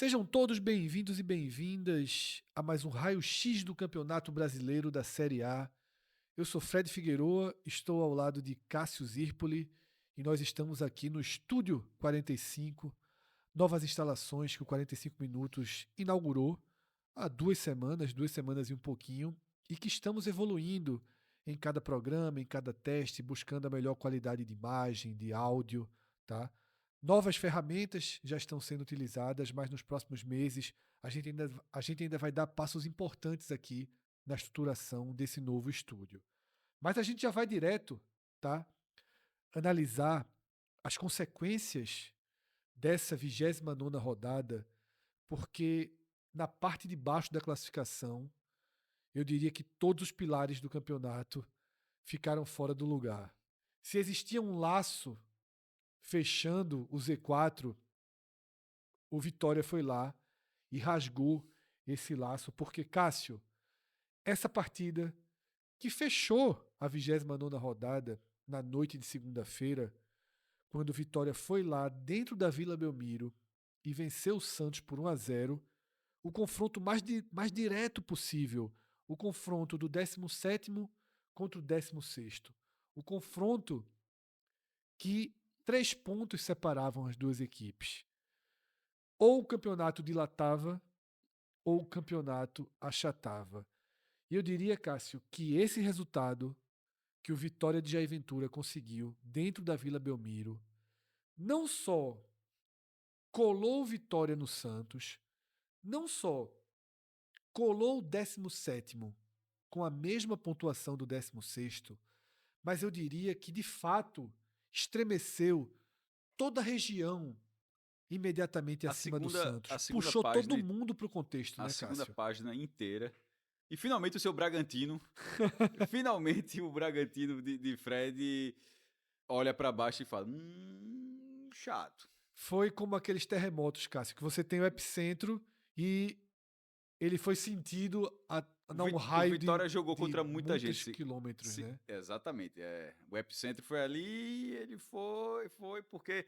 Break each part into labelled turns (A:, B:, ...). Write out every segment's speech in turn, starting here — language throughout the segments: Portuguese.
A: Sejam todos bem-vindos e bem-vindas a mais um raio-x do Campeonato Brasileiro da Série A. Eu sou Fred Figueroa, estou ao lado de Cássio Zirpoli e nós estamos aqui no Estúdio 45, novas instalações que o 45 Minutos inaugurou há 2 semanas e um pouquinho, e que estamos evoluindo em cada programa, em cada teste, buscando a melhor qualidade de imagem, de áudio, tá? Novas ferramentas já estão sendo utilizadas, mas nos próximos meses a gente ainda vai dar passos importantes aqui na estruturação desse novo estúdio. Mas a gente já vai direto, tá? Analisar as consequências dessa 29ª rodada, porque na parte de baixo da classificação, eu diria que todos os pilares do campeonato ficaram fora do lugar. Se existia um laço fechando o Z4, o Vitória foi lá e rasgou esse laço, porque, Cássio, essa partida que fechou a 29ª rodada na noite de segunda-feira, quando o Vitória foi lá dentro da Vila Belmiro e venceu o Santos por 1-0, o confronto mais direto possível, o confronto do 17º contra o 16º, o confronto que 3 pontos separavam as duas equipes. Ou o campeonato dilatava, ou o campeonato achatava. E eu diria, Cássio, que esse resultado que o Vitória de Jair Ventura conseguiu dentro da Vila Belmiro não só colou o Vitória no Santos, não só colou o 17º com a mesma pontuação do 16º, mas eu diria que, de fato, estremeceu toda a região imediatamente
B: A
A: acima do
B: segunda,
A: Santos.
B: a segunda
A: Puxou todo
B: página,
A: mundo para o contexto,
B: a
A: né,
B: segunda
A: Cássio?
B: página inteira. E finalmente o seu Bragantino, finalmente o Bragantino de Fred olha pra baixo e fala: chato.
A: Foi como aqueles terremotos, Cássio, que você tem o epicentro e ele foi sentido a um
B: O
A: raio
B: Vitória jogou
A: de
B: contra muita gente.
A: muitos quilômetros, né?
B: Exatamente. O epicentro foi ali, ele foi, porque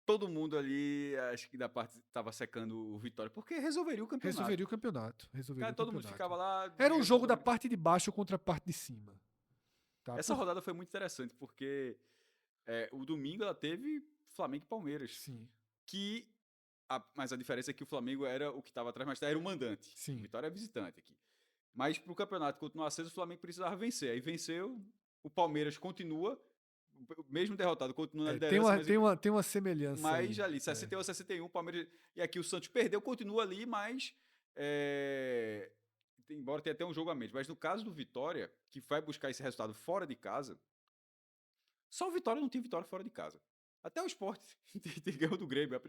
B: todo mundo ali, acho que da parte estava secando o Vitória, porque resolveria o campeonato.
A: Resolveria o campeonato. Resolveria
B: Cara,
A: o
B: todo mundo
A: campeonato.
B: ficava lá,
A: Era um
B: via,
A: jogo da
B: resolveria.
A: parte de baixo contra a parte de cima. Tá?
B: Essa rodada foi muito interessante, porque o domingo ela teve Flamengo e Palmeiras.
A: Sim,
B: Que mas a diferença é que o Flamengo era o que estava atrás, mas era o mandante. O
A: sim.
B: Vitória é visitante aqui. Mas para o campeonato continuar aceso, o Flamengo precisava vencer. Aí venceu, o Palmeiras continua, mesmo derrotado, continua na
A: Tem
B: liderança,
A: uma, tem, uma, tem uma semelhança
B: mas
A: aí.
B: ali, 61 a 61, o Palmeiras. E aqui o Santos perdeu, continua ali, mas. Embora tenha até um jogo a menos. Mas no caso do Vitória, que vai buscar esse resultado fora de casa, só o Vitória não tinha vitória fora de casa. Até o Sport ganhou do Grêmio.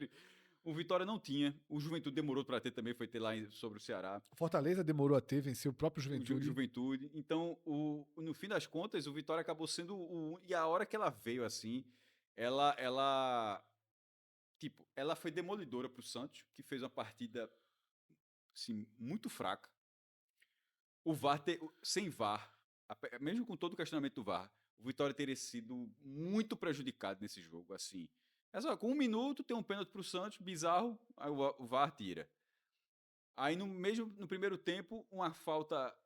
B: O Vitória não tinha. O Juventude demorou para ter também, foi ter lá sobre o Ceará.
A: Fortaleza demorou a ter, venceu o próprio Juventude.
B: Juventude. Então, no fim das contas, o Vitória acabou sendo E a hora que ela veio assim, ela tipo, ela foi demolidora pro Santos, que fez uma partida assim, muito fraca. O VAR, sem VAR, mesmo com todo o questionamento do VAR, o Vitória teria sido muito prejudicado nesse jogo, assim. É só, com 1 minuto, tem um pênalti pro Santos, bizarro, aí o VAR tira. Aí, no primeiro tempo, uma falta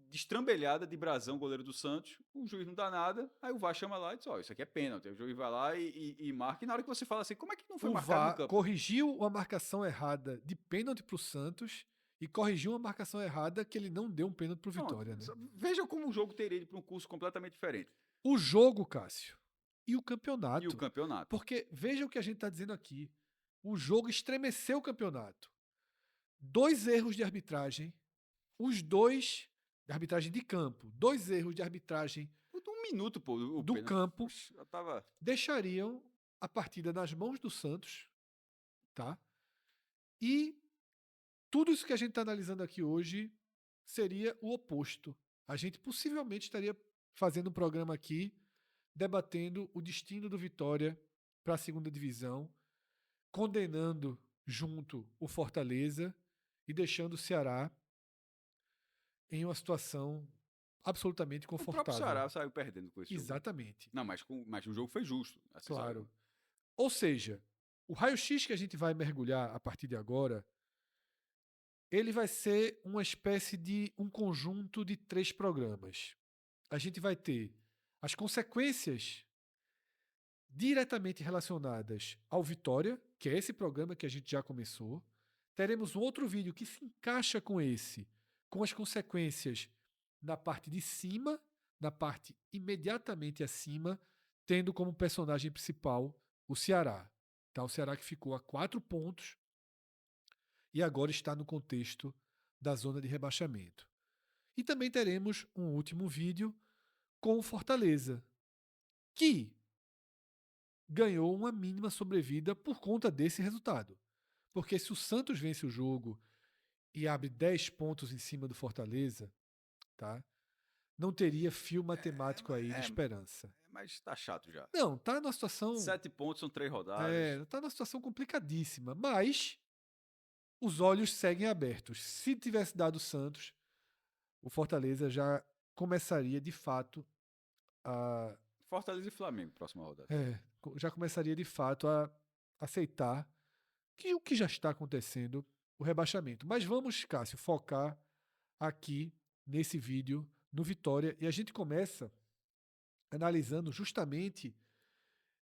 B: destrambelhada de Brazão, goleiro do Santos, o juiz não dá nada, aí o VAR chama lá e diz, isso aqui é pênalti. O juiz vai lá e marca, e na hora que você fala assim, como é que não foi
A: O
B: marcado no
A: VAR
B: campo?
A: corrigiu uma marcação errada de pênalti para o Santos e corrigiu uma marcação errada que ele não deu um pênalti para o
B: Pronto,
A: Vitória, né?
B: veja como o jogo teria ido para um curso completamente diferente.
A: O jogo, Cássio, e o
B: E o
A: campeonato.
B: campeonato.
A: Porque veja o que a gente está dizendo aqui. O jogo estremeceu o campeonato. 2 erros de arbitragem, os dois de arbitragem de campo, 2 erros de arbitragem
B: 1 minuto, pô, o
A: do
B: pênalti.
A: campo
B: Eu tava.
A: deixariam a partida nas mãos do Santos, tá? E tudo isso que a gente está analisando aqui hoje seria o oposto. A gente possivelmente estaria fazendo um programa aqui debatendo o destino do Vitória para a segunda divisão, condenando junto o Fortaleza e deixando o Ceará em uma situação absolutamente
B: O próprio
A: confortável.
B: Ceará saiu perdendo com esse jogo.
A: Exatamente.
B: Não, mas o jogo foi justo. Assim,
A: Claro. Ou seja, O raio-x que a gente vai mergulhar a partir de agora, ele vai ser uma espécie de um conjunto de 3 programas. A gente vai ter as consequências diretamente relacionadas ao Vitória, que é esse programa que a gente já começou. Teremos um outro vídeo que se encaixa com esse, com as consequências na parte de cima, na parte imediatamente acima, tendo como personagem principal o Ceará. Tá? O Ceará que ficou a 4 pontos e agora está no contexto da zona de rebaixamento. E também teremos um último vídeo com o Fortaleza, que ganhou uma mínima sobrevida por conta desse resultado. Porque se o Santos vence o jogo e abre 10 pontos em cima do Fortaleza, tá? Não teria fio matemático aí de esperança.
B: Mas tá chato já.
A: Não, tá numa situação.
B: 7 pontos, são 3 rodadas.
A: Tá numa situação complicadíssima. Mas os olhos seguem abertos. Se tivesse dado o Santos, o Fortaleza já começaria de fato a.
B: Fortaleza e Flamengo, próxima rodada.
A: Já começaria de fato a aceitar que o que já está acontecendo, o rebaixamento. Mas vamos, Cássio, focar aqui nesse vídeo no Vitória e a gente começa analisando justamente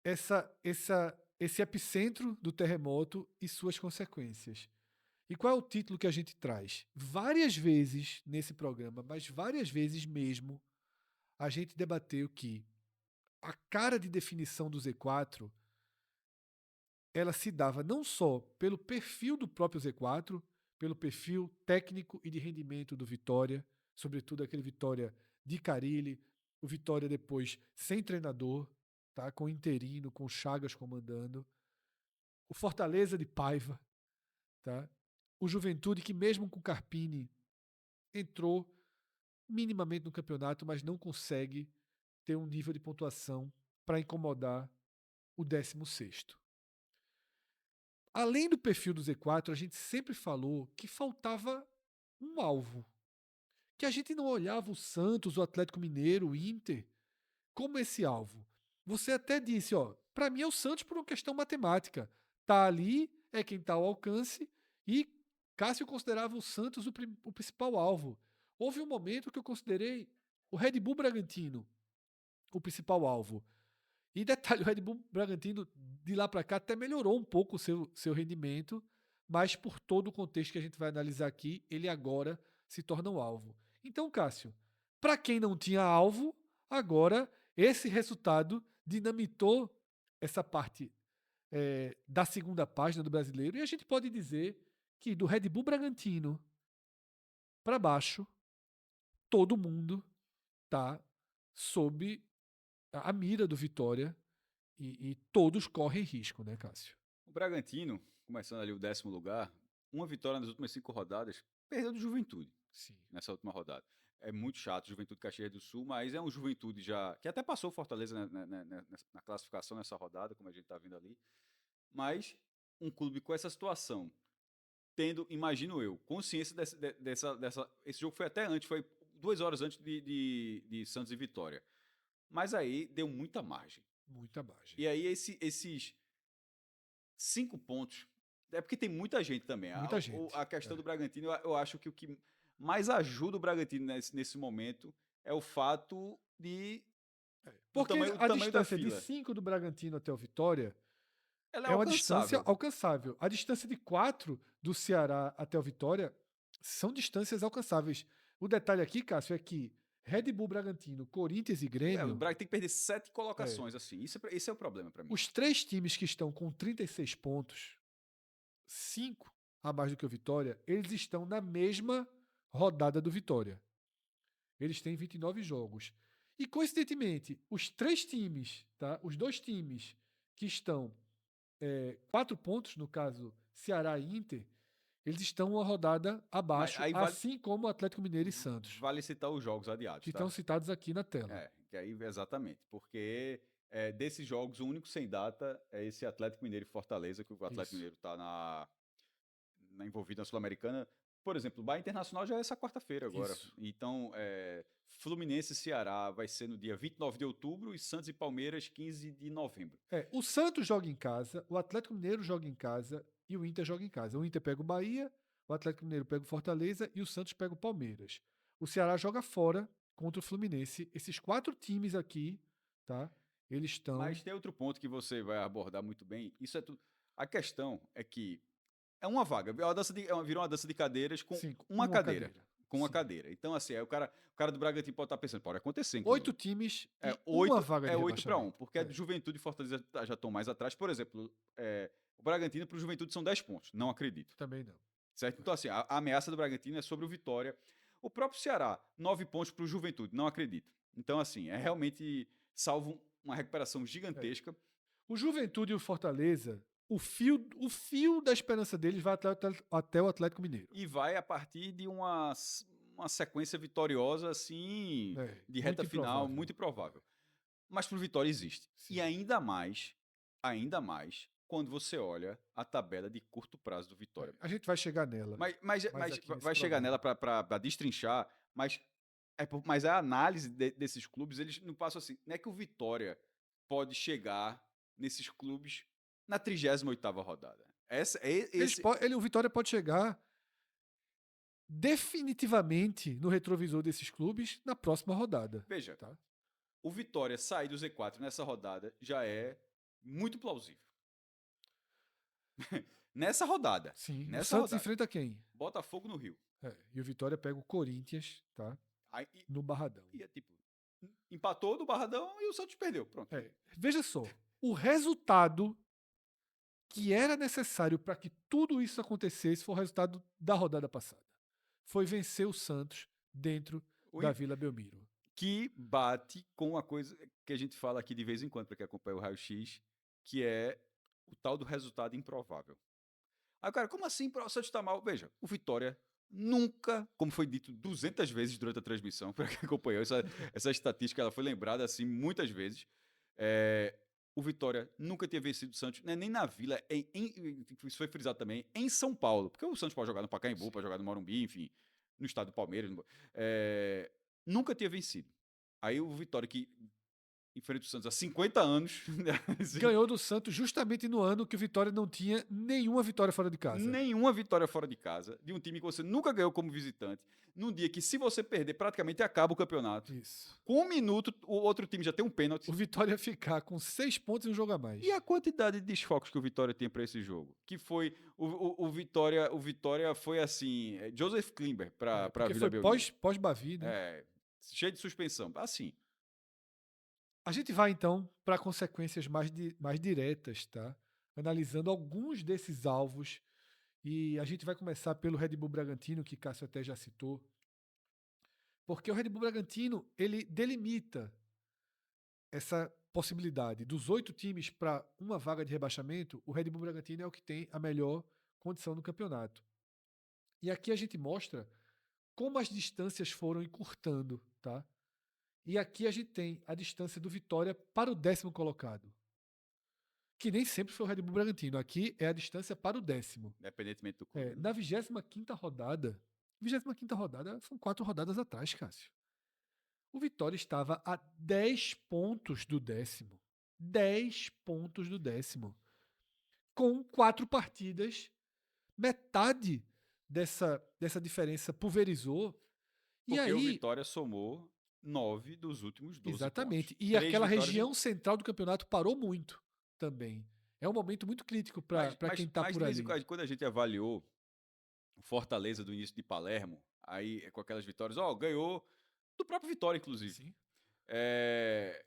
A: esse epicentro do terremoto e suas consequências. E qual é o título que a gente traz? Várias vezes nesse programa, mas várias vezes mesmo, a gente debateu que a cara de definição do Z4 ela se dava não só pelo perfil do próprio Z4, pelo perfil técnico e de rendimento do Vitória, sobretudo aquele Vitória de Carille, o Vitória depois sem treinador, tá? Com interino, com Chagas comandando, o Fortaleza de Paiva, tá? O Juventude que mesmo com Carpini entrou minimamente no campeonato, mas não consegue ter um nível de pontuação para incomodar o 16º. Além do perfil do Z4, a gente sempre falou que faltava um alvo. Que a gente não olhava o Santos, o Atlético Mineiro, o Inter como esse alvo. Você até disse, para mim é o Santos por uma questão matemática. Tá ali, é quem está ao alcance, e Cássio considerava o Santos o principal alvo. Houve um momento que eu considerei o Red Bull Bragantino o principal alvo. E detalhe, o Red Bull Bragantino de lá para cá até melhorou um pouco o seu rendimento, mas por todo o contexto que a gente vai analisar aqui, ele agora se torna um alvo. Então, Cássio, para quem não tinha alvo, agora esse resultado dinamitou essa parte da segunda página do Brasileiro, e a gente pode dizer que do Red Bull Bragantino para baixo, todo mundo tá sob a mira do Vitória e todos correm risco, né, Cássio?
B: O Bragantino, começando ali o 10º lugar, uma vitória nas últimas 5 rodadas, perdeu do Juventude.
A: Sim.
B: Nessa última rodada. É muito chato, Juventude Caxias do Sul, mas é um Juventude já que até passou o Fortaleza na classificação nessa rodada, como a gente está vendo ali. Mas um clube com essa situação, tendo, imagino eu, consciência dessa. Esse jogo foi até antes, foi 2 horas antes de Santos e Vitória. Mas aí deu muita margem.
A: Muita margem.
B: E aí esses 5 pontos. É porque tem muita gente também.
A: Muita gente.
B: A questão do Bragantino, eu acho que o que mais ajuda o Bragantino nesse momento é o fato de.
A: Porque
B: o
A: a
B: tamanho da
A: distância de
B: fila.
A: 5 do Bragantino até o Vitória
B: Ela
A: é uma distância alcançável. A distância de 4 do Ceará até o Vitória são distâncias alcançáveis. O detalhe aqui, Cássio, é que Red Bull Bragantino, Corinthians e Grêmio.
B: O Bragantino tem que perder 7 colocações, assim. Esse é o problema para mim.
A: Os 3 times que estão com 36 pontos, 5 a mais do que o Vitória, eles estão na mesma rodada do Vitória. Eles têm 29 jogos. E, coincidentemente, os 3 times, tá? Os 2 times que estão 4 pontos, no caso Ceará e Inter, eles estão uma rodada abaixo, assim como o Atlético Mineiro e Santos.
B: Vale citar os jogos adiados,
A: que estão citados aqui na tela.
B: Que aí, exatamente. Porque desses jogos, o único sem data é esse Atlético Mineiro e Fortaleza, que o Atlético Mineiro está envolvido na Sul-Americana. Por exemplo, o Bahia Internacional já é essa quarta-feira agora.
A: Isso.
B: Então, Fluminense e Ceará vai ser no dia 29 de outubro e Santos e Palmeiras 15 de novembro.
A: O Santos joga em casa, o Atlético Mineiro joga em casa e o Inter joga em casa. O Inter pega o Bahia, o Atlético Mineiro pega o Fortaleza e o Santos pega o Palmeiras. O Ceará joga fora contra o Fluminense. Esses 4 times aqui, tá? Eles estão.
B: Mas tem outro ponto que você vai abordar muito bem. Isso é tudo. A questão é que é uma vaga. Virou uma dança de cadeiras com
A: Sim,
B: uma cadeira. Com uma
A: Sim.
B: cadeira. Então, assim, aí o cara do Bragantino pode estar pensando, pode acontecer,
A: 8
B: inclusive.
A: times
B: É
A: e
B: 8,
A: uma vaga de
B: 8 para 1,
A: rebaixamento.
B: porque a Juventude e Fortaleza já estão mais atrás. Por exemplo, o Bragantino para o Juventude são 10 pontos. Não acredito.
A: Também não.
B: Certo? Então, assim, a ameaça do Bragantino é sobre o Vitória. O próprio Ceará, 9 pontos para o Juventude. Não acredito. Então, assim, é realmente salvo uma recuperação gigantesca.
A: O Juventude e o Fortaleza, o fio da esperança deles vai até o Atlético Mineiro.
B: E vai a partir de uma sequência vitoriosa, assim, de reta final, muito improvável. Mas pro Vitória existe. Sim. E ainda mais, quando você olha a tabela de curto prazo do Vitória.
A: A gente vai chegar nela.
B: Mas vai chegar nela para destrinchar, mas a análise desses clubes, eles não passam assim. Não é que o Vitória pode chegar nesses clubes na 38ª rodada.
A: O Vitória pode chegar definitivamente no retrovisor desses clubes na próxima rodada.
B: Veja,
A: tá?
B: O Vitória sair do Z4 nessa rodada já é muito plausível. Nessa rodada.
A: Sim.
B: Nessa
A: o Santos
B: rodada.
A: enfrenta quem?
B: Botafogo no Rio.
A: E o Vitória pega o Corinthians, tá?
B: Aí,
A: no Barradão.
B: E é tipo, empatou no Barradão e o Santos perdeu. Pronto.
A: Veja só, o resultado que era necessário para que tudo isso acontecesse foi o resultado da rodada passada. Foi vencer o Santos dentro da Vila Belmiro.
B: Que bate com uma coisa que a gente fala aqui de vez em quando, para quem acompanha o Raio X, que é o tal do resultado improvável. Aí, cara, como assim o Santos tá mal? Veja, o Vitória nunca, como foi dito 200 vezes durante a transmissão, para quem acompanhou, essa estatística ela foi lembrada assim muitas vezes. O Vitória nunca tinha vencido o Santos, né, nem na Vila, isso foi frisado também, em São Paulo, porque o Santos pode jogar no Pacaembu, pode jogar no Morumbi, enfim, no estado do Palmeiras, nunca tinha vencido. Aí o Vitória, que enfrenta o Santos há 50 anos.
A: Assim, ganhou do Santos justamente no ano que o Vitória não tinha nenhuma vitória fora de casa.
B: Nenhuma vitória fora de casa, de um time que você nunca ganhou como visitante, num dia que, se você perder, praticamente acaba o campeonato.
A: Isso.
B: Com 1 minuto, o outro time já tem um pênalti.
A: O Vitória ficar com 6 pontos e um jogo a mais.
B: E a quantidade de desfalques que o Vitória tem para esse jogo? Que foi. O Vitória foi assim. Joseph Klimber para Vila Belmiro.
A: Foi pós-Bavi, né?
B: Cheio de suspensão. Assim.
A: A gente vai, então, para consequências mais diretas, tá? Analisando alguns desses alvos. E a gente vai começar pelo Red Bull Bragantino, que Cássio até já citou. Porque o Red Bull Bragantino, ele delimita essa possibilidade. Dos 8 times para uma vaga de rebaixamento, o Red Bull Bragantino é o que tem a melhor condição no campeonato. E aqui a gente mostra como as distâncias foram encurtando, tá? E aqui a gente tem a distância do Vitória para o 10º colocado. Que nem sempre foi o Red Bull Bragantino. Aqui é a distância para o 10º.
B: Independentemente do clube.
A: Na 25ª rodada, 25ª rodada são 4 rodadas atrás, Cássio. O Vitória estava a 10 pontos do 10º. 10 pontos do 10º. Com 4 partidas, metade dessa diferença pulverizou.
B: Porque aí, o Vitória somou 9 dos últimos 12
A: exatamente.
B: pontos.
A: E aquela região central do campeonato parou muito também. É um momento muito crítico para quem está por ali.
B: Mas quando a gente avaliou o Fortaleza do início de Palermo, aí com aquelas vitórias, ganhou do próprio Vitória, inclusive.
A: Sim.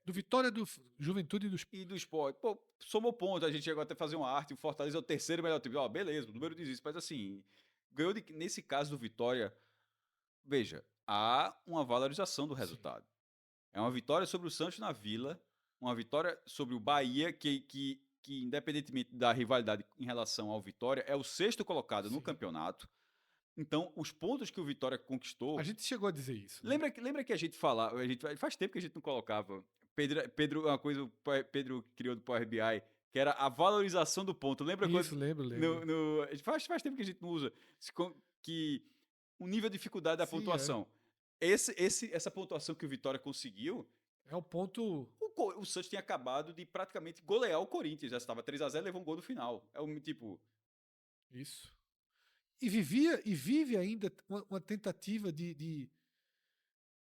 A: Do Vitória, do Juventude e do
B: Sport. Pô, somou pontos, a gente chegou até a fazer uma arte, o Fortaleza é o 3º melhor time. Beleza, o número diz isso, mas assim, ganhou nesse caso do Vitória, veja, há uma valorização do resultado. Sim. É uma vitória sobre o Santos na Vila, uma vitória sobre o Bahia, que independentemente da rivalidade em relação ao Vitória, é o 6º colocado Sim. no campeonato. Então, os pontos que o Vitória conquistou...
A: A gente chegou a dizer isso.
B: Né? Lembra que a gente falava... Faz tempo que a gente não colocava... Pedro uma coisa o Pedro criou do Power BI, que era a valorização do ponto. Lembra
A: isso, lembro.
B: Faz tempo que a gente não usa. Que o nível de dificuldade da pontuação. essa pontuação que o Vitória conseguiu,
A: É o ponto.
B: o Santos tinha acabado de praticamente golear o Corinthians. Já estava 3-0, levou um gol no final. É um tipo.
A: Isso. E vive ainda uma tentativa de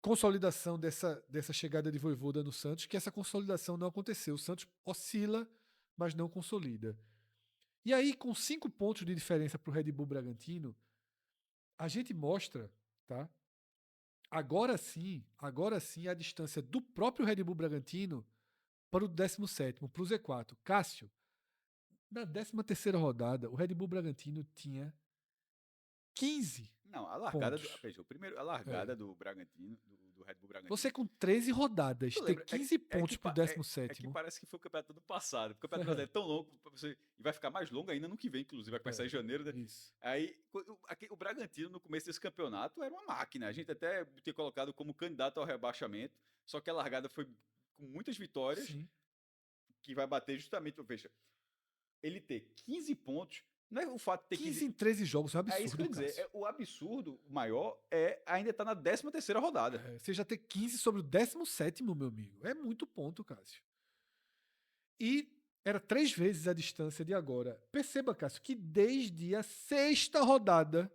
A: consolidação dessa chegada de Vojvoda no Santos, que essa consolidação não aconteceu. O Santos oscila, mas não consolida. E aí, com 5 pontos de diferença para o Red Bull Bragantino, a gente mostra, tá? Agora sim, a distância do próprio Red Bull Bragantino para o 17º, para o Z4. Cássio, na 13ª rodada, o Red Bull Bragantino tinha 15
B: Não, a largada do.
A: pontos.
B: Veja, a
A: É.
B: largada do Bragantino, do Red Bull
A: Você
B: Bragantino.
A: com 13 rodadas
B: Tu
A: ter
B: lembra?
A: 15 pontos para o
B: É que
A: 17º.
B: parece que foi o campeonato do passado. O campeonato brasileiro é tão longo pra você, e vai ficar mais longo ainda no que vem, inclusive, vai começar em janeiro, né?
A: Isso.
B: Aí, o Bragantino, no começo desse campeonato, era uma máquina. A gente até tinha colocado como candidato ao rebaixamento, só que a largada foi com muitas vitórias,
A: Sim.
B: que vai bater justamente. Veja, ele ter 15 pontos, não é o fato de ter
A: 15 em
B: 15.
A: 13 jogos, é um
B: É isso que eu
A: absurdo,
B: ia dizer.
A: Cássio.
B: O absurdo maior é ainda estar na 13ª rodada.
A: Você já ter 15 sobre o 17º, meu amigo. É muito ponto, Cássio. E era 3 vezes a distância de agora. Perceba, Cássio, que desde a sexta rodada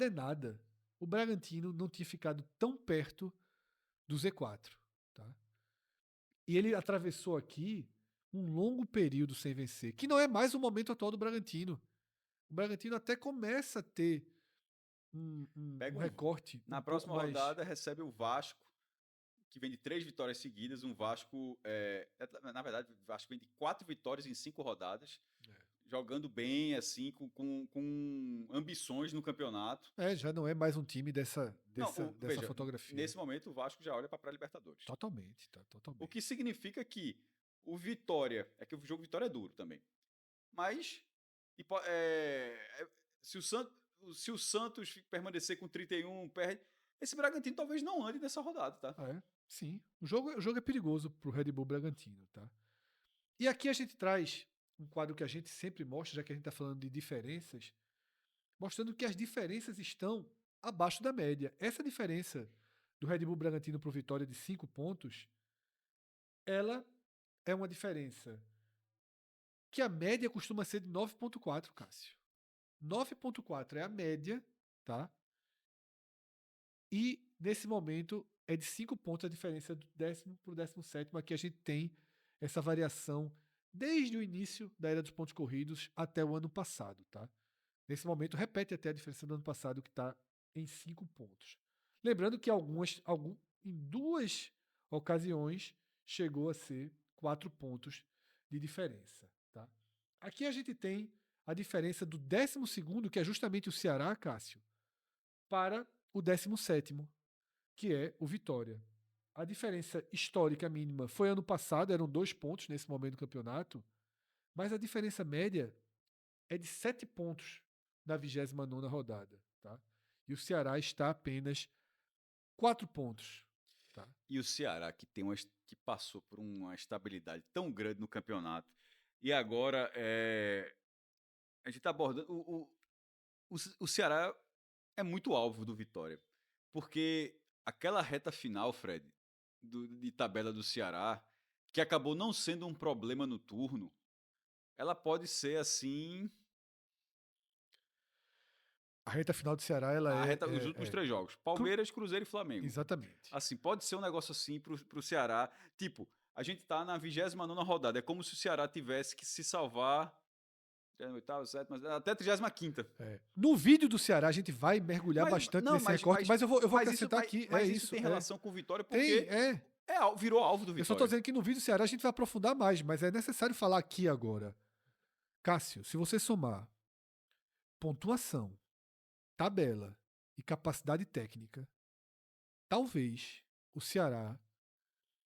A: é nada. O Bragantino não tinha ficado tão perto do Z4. Tá? E ele atravessou aqui um longo período sem vencer, que não é mais o momento atual do Bragantino. O Bragantino até começa a ter um recorte um
B: Na
A: pouco
B: próxima
A: mais.
B: rodada recebe o Vasco, que vem de 3 vitórias seguidas. Um Vasco. Na verdade, o Vasco vem de 4 vitórias em 5 rodadas. Jogando bem, assim, com ambições no campeonato.
A: Já não é mais um time dessa
B: Não, veja,
A: fotografia.
B: nesse momento o Vasco já olha para a pré-Libertadores.
A: Totalmente, tá?
B: O
A: Totalmente.
B: que significa que o Vitória. É que o jogo Vitória é duro também. Mas. Se o Santos permanecer com 31, perde. Esse Bragantino talvez não ande nessa rodada, tá?
A: Sim. O jogo é perigoso pro Red Bull Bragantino, tá? E aqui a gente traz um quadro que a gente sempre mostra, já que a gente está falando de diferenças, mostrando que as diferenças estão abaixo da média. Essa diferença do Red Bull Bragantino pro Vitória de 5 pontos, ela é uma diferença que a média costuma ser de 9,4, Cássio. 9,4 é a média, tá? E nesse momento é de 5 pontos a diferença do 10º para o 17º. Aqui a gente tem essa variação desde o início da era dos pontos corridos até o ano passado, tá? Nesse momento repete até a diferença do ano passado, que está em 5 pontos. Lembrando que em 2 ocasiões chegou a ser 4 pontos de diferença, tá? Aqui a gente tem a diferença do 12º, que é justamente o Ceará, Cássio, para o 17º, que é o Vitória. A diferença histórica mínima foi ano passado, eram 2 pontos nesse momento do campeonato, mas a diferença média é de 7 pontos na 29ª rodada. Tá? E o Ceará está apenas 4 pontos. Tá?
B: E o Ceará, que passou por uma estabilidade tão grande no campeonato, e agora a gente está abordando. O Ceará é muito alvo do Vitória. Porque aquela reta final, Fred, de tabela do Ceará, que acabou não sendo um problema no turno, ela pode ser assim.
A: A reta final do Ceará, ela
B: Os últimos 3 jogos: Palmeiras, Cruzeiro e Flamengo.
A: Exatamente.
B: Assim, pode ser um negócio assim pro Ceará. Tipo, a gente tá na 29ª rodada. É como se o Ceará tivesse que se salvar. 8ª, 7ª, até 35ª.
A: No vídeo do Ceará, a gente vai mergulhar
B: Mas,
A: bastante
B: não,
A: nesse recorte, mas eu vou acrescentar aqui.
B: Mas isso tem relação com o Vitória porque virou alvo do
A: Eu só estou
B: Vitória.
A: dizendo que no vídeo do Ceará a gente vai aprofundar mais, mas é necessário falar aqui agora. Cássio, se você somar pontuação, tabela e capacidade técnica, talvez o Ceará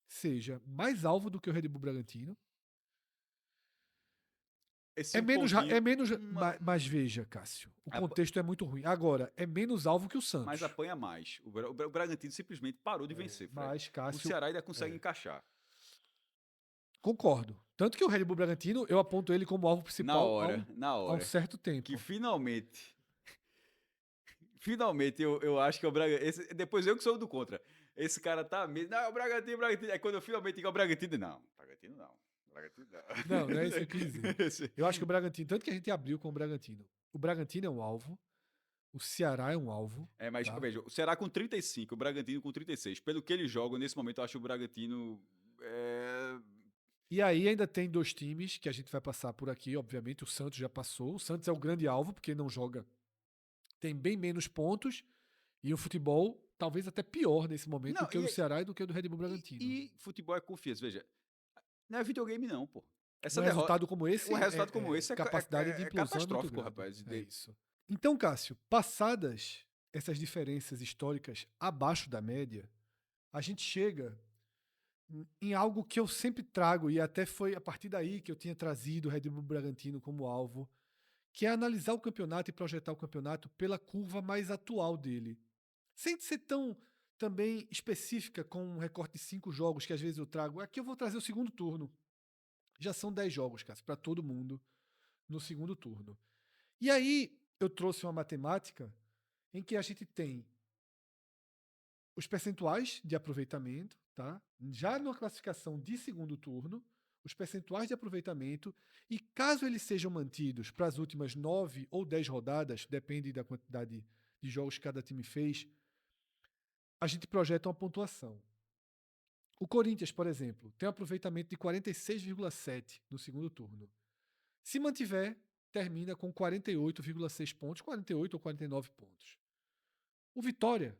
A: seja mais alvo do que o Red Bull Bragantino.
B: Esse
A: É menos,
B: pontinho,
A: mas veja, Cássio, o contexto é muito ruim. Agora, é menos alvo que o Santos.
B: Mas apanha mais. O Bragantino simplesmente parou de vencer, Fred.
A: Mas, Cássio,
B: o Ceará ainda consegue encaixar.
A: Concordo. Tanto que o Red Bull Bragantino, eu aponto ele como alvo principal
B: Na hora.
A: há um certo tempo.
B: Que finalmente Finalmente, eu acho que é o Bragantino. Depois eu que sou do contra. Esse cara tá mesmo. Não, é o Bragantino, Bragantino. Aí quando eu finalmente digo o Bragantino, não. Bragantino não. Bragantino não.
A: Não é isso que eu quis dizer. Eu acho que o Bragantino, tanto que a gente abriu com o Bragantino. O Bragantino é um alvo, o Ceará é um alvo.
B: Mas
A: tá?
B: veja, o Ceará com 35, o Bragantino com 36. Pelo que eles jogam, nesse momento eu acho o Bragantino.
A: E aí ainda tem 2 times que a gente vai passar por aqui, obviamente. O Santos já passou. O Santos é o grande alvo, porque não joga. Tem bem menos pontos. E o futebol talvez até pior nesse momento
B: Não,
A: do que o do Ceará e do que o do Red Bull Bragantino.
B: E futebol é confiança. Veja, não é videogame, não, pô.
A: Um resultado como esse,
B: um resultado como esse
A: capacidade de implosão é muito
B: catastrófico,
A: grande.
B: rapaz.
A: É isso. Então, Cássio, passadas essas diferenças históricas abaixo da média, a gente chega em algo que eu sempre trago, e até foi a partir daí que eu tinha trazido o Red Bull Bragantino como alvo, que é analisar o campeonato e projetar o campeonato pela curva mais atual dele. Sem ser tão também específica com um recorte de 5 jogos que às vezes eu trago. Aqui eu vou trazer o segundo turno. Já são 10 jogos, cara, para todo mundo no segundo turno. E aí eu trouxe uma matemática em que a gente tem os percentuais de aproveitamento, tá? Já numa classificação de segundo turno, os percentuais de aproveitamento, e caso eles sejam mantidos para as últimas 9 ou 10 rodadas, depende da quantidade de jogos que cada time fez, a gente projeta uma pontuação. O Corinthians, por exemplo, tem um aproveitamento de 46,7 no segundo turno. Se mantiver, termina com 48,6 pontos, 48 ou 49 pontos. O Vitória